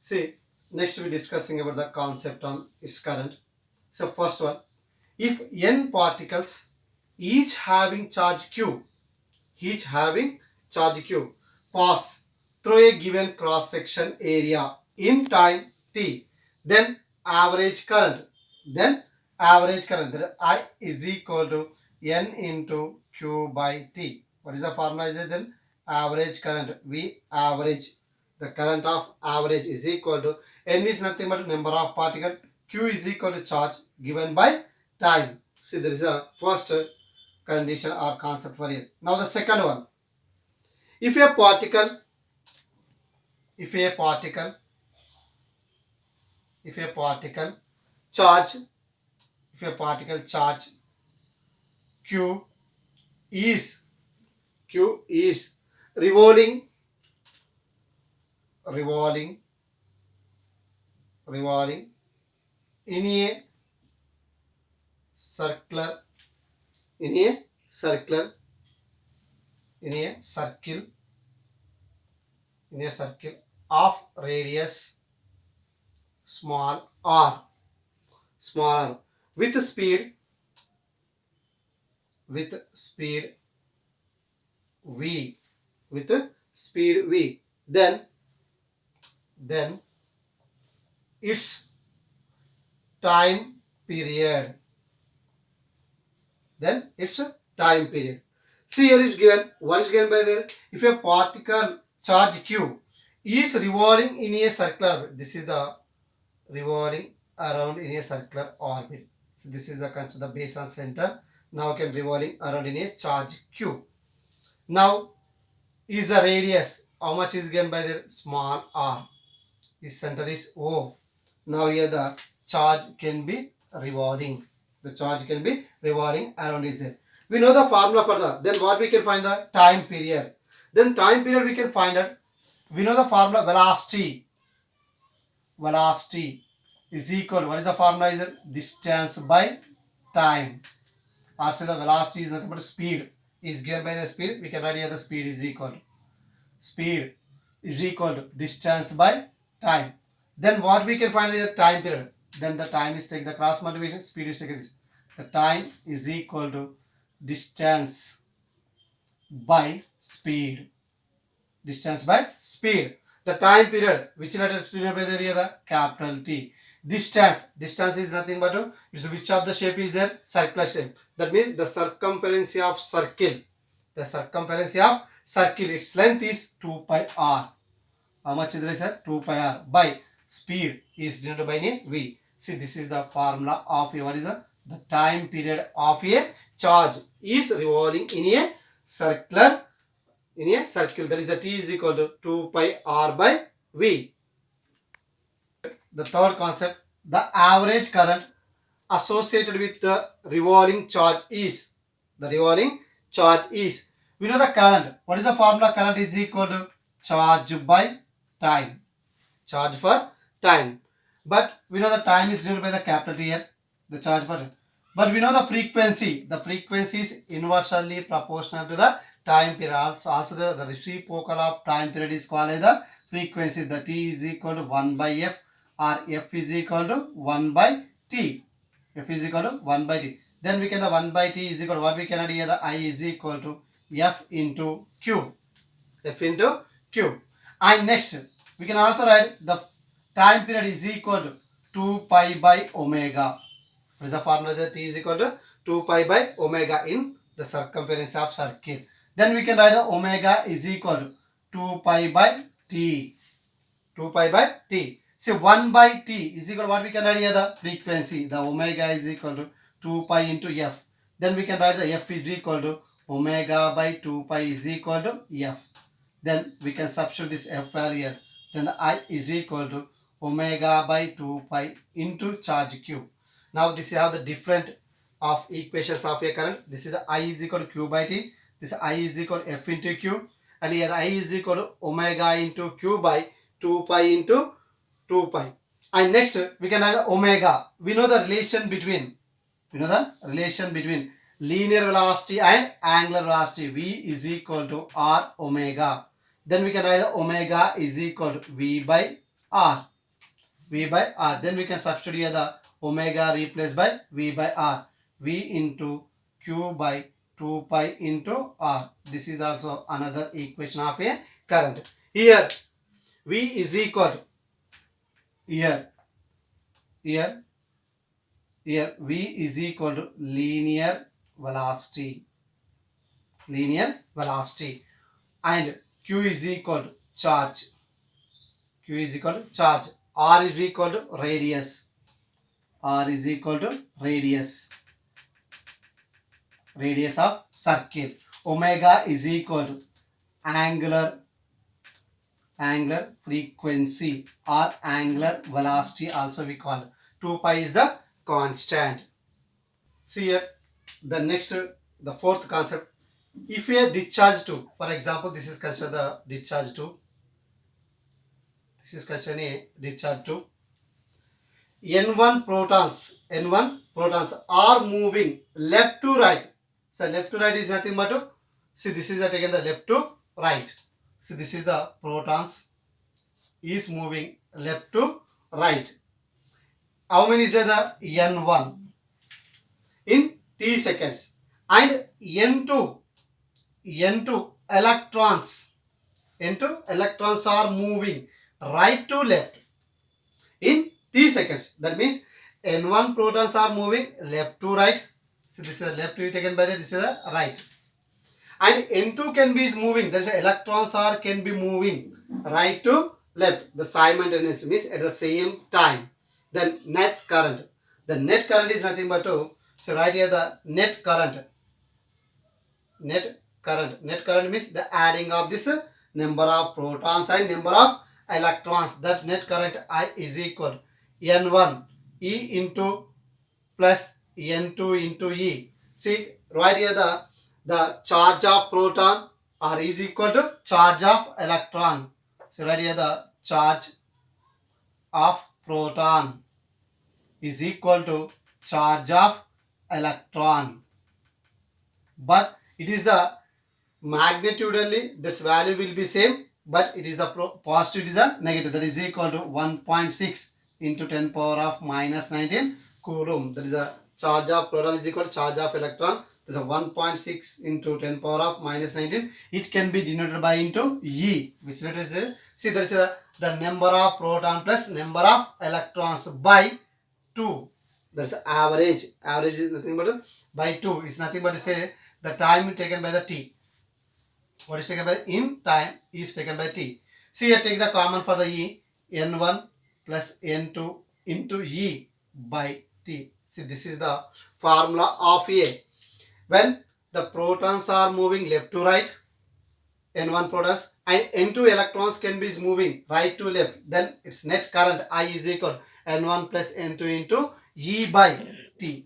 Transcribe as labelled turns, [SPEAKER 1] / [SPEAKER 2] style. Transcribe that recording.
[SPEAKER 1] See, next we're discussing about the concept on its current. So first one, if n particles each having charge q, each having charge q, pass through a given cross section area in time t, then average current, then I is equal to n into q by t. What is the formula? Is it then average current? We average the current of average is equal to n is nothing but number of particle, q is equal to charge given by time. See, there is a first condition or concept for it. Now the second one, if a particle, if a particle, if a particle charge, if a particle charge q is revolving, revolving, revolving in a circular, in a circular, in a circle, in a circle of radius small r, small r, with speed, with speed v, with speed v, then its time period, then its time period. See, here is given, what is given by there? If a particle charge q is revolving in a circular, this is the revolving around in a circular orbit. So this is the base and center. Now can revolving around in a charge q. Now is the radius, how much is given by the small r. This center is O. Now here the charge can be revolving. The charge can be revolving around is there. We know the formula for that. Then what we can find the time period. Then time period we can find it. We know the formula velocity. Velocity is equal. What is the formula? Is it distance by time. Or say the velocity is nothing but speed. Is given by the speed. We can write here the speed is equal. Speed is equal to distance by time. Then what we can find is the time period. Then the time is taken the cross multiplication. Speed is taken this. The time is equal to distance by speed. Distance by speed. The time period, which letter is denoted by the area? The capital T. Distance. Distance is nothing but it's which of the shape is there? Circular shape. That means the circumference of circle. The circumference of circle, its length is 2 pi r. How much is there? 2 pi r by speed is denoted by v. See, this is the formula of what is the time period of a charge is revolving in a circular, in a circle. That is the t is equal to 2 pi r by v. The third concept, the average current associated with the revolving charge is, the revolving charge is, we know the current. What is the formula? Current is equal to charge by time. Charge for time. But we know the time is denoted by the capital T here. The charge for time. But we know the frequency. The frequency is inversely proportional to the time period. Also the reciprocal of time period is called as the frequency. The T is equal to 1 by F, or F is equal to 1 by T. F is equal to 1 by T. Then we can the 1 by T is equal to what we can add here? The I is equal to F into Q. F into Q. And next, we can also write the time period is equal to 2 pi by omega. What is the formula? That T is equal to 2 pi by omega in the circumference of circle. Then we can write the omega is equal to 2 pi by T. 2 pi by T. See, 1 by T is equal to what we can write here? The frequency. The omega is equal to 2 pi into F. Then we can write the F is equal to omega by 2 pi is equal to F. Then we can substitute this F value here. Then the I is equal to omega by 2 pi into charge Q. Now this is how the different of equations of a current. This is the I is equal to Q by T. This I is equal to F into Q. And here I is equal to omega into Q by 2 pi into 2 pi. And next we can write the omega. We know the relation between, linear velocity and angular velocity. V is equal to R omega. Then we can write the omega is equal to V by R. V by R. Then we can substitute here the omega replaced by V by R. V into Q by 2 pi into R. This is also another equation of a current. Here V is equal to here V is equal to linear velocity and Q is equal to charge. R is equal to radius. Radius of circle. Omega is equal to angular frequency or angular velocity also we call. 2 pi is the constant. See here the fourth concept. If a discharge tube, for example, this is considered the discharge tube. This is considered a discharge tube. N1 protons are moving left to right. So left to right is nothing but to, see this is again the left to right. So this is the protons is moving left to right. How many is there? The N1 in t seconds and N2 electrons are moving right to left in t seconds. That means N1 protons are moving left to right. So this is the left to be taken by this is the right. And N2 can be moving. That is electrons can be moving right to left. The simultaneous means at the same time. Then net current. The net current is nothing but to, so right here the net current. Net current means the adding of this number of protons and number of electrons. That net current I is equal N1 E into plus N2 into E. See right here the charge of proton R is equal to charge of electron. So right here the charge of proton is equal to charge of electron. But it is the magnitudinally this value will be same, but it is the positive, it is a negative. That is equal to 1.6 into 10 power of minus 19 coulomb. That is a charge of proton is equal to charge of electron. This is a 1.6 into 10 power of minus 19. It can be denoted by into E, which let us say, see there is the number of proton plus number of electrons by 2. That's average. Average is nothing but by 2. It's nothing but to say the time taken by the t. What is taken by in time is taken by t. See here take the common for the E. N1 plus N2 into E by t. See this is the formula of A. When the protons are moving left to right, N1 protons and N2 electrons can be moving right to left, then its net current I is equal N1 plus N2 into E by T.